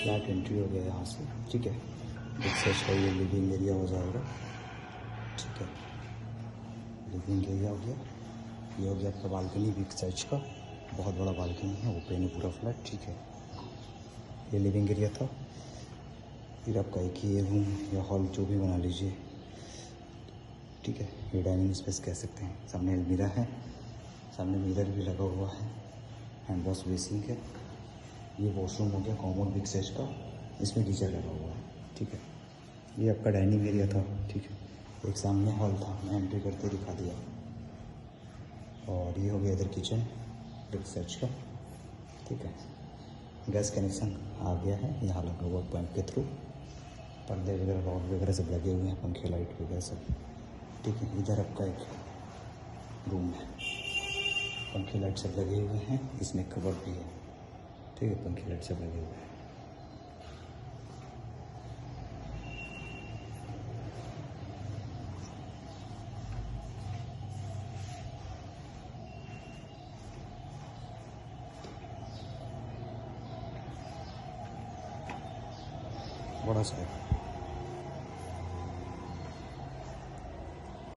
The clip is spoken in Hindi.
फ्लैट एंट्री हो गया यहाँ से, ठीक है। बिग साइज का ये लिविंग एरिया हो जाएगा, ठीक है। लिविंग एरिया हो गया, ये हो गया आपका बालकनी बिग साइज का, बहुत बड़ा बालकनी है, ओपन है पूरा फ्लैट, ठीक है। ये लिविंग एरिया था। फिर आपका एक ही रूम या हॉल जो भी बना लीजिए, ठीक है। ये डाइनिंग स्पेस कह सकते हैं। सामने अलमीरा है, सामने मिरर भी लगा हुआ है, हैंड वॉश बेसिन है। ये वॉशरूम हो गया कॉमन बिग साइज का, इसमें गीजर लगा हुआ है, ठीक है। ये आपका डाइनिंग एरिया था, ठीक है। एक सामने हॉल था, मैं एंट्री करते दिखा दिया। और ये हो गया इधर किचन बिग साइज का, ठीक है। गैस कनेक्शन आ गया है, यहाँ लगा हुआ पाइप के थ्रू। पर्दे वगैरह रॉड वगैरह सब लगे हुए हैं, पंखे लाइट वगैरह सब, ठीक है। इधर आपका एक रूम है, पंखे लाइट सब लगे हुए हैं, इसमें कबर्ड भी है, ठीक है। पंखे लाइट सब लगे हुए हैं। बड़ा सा है।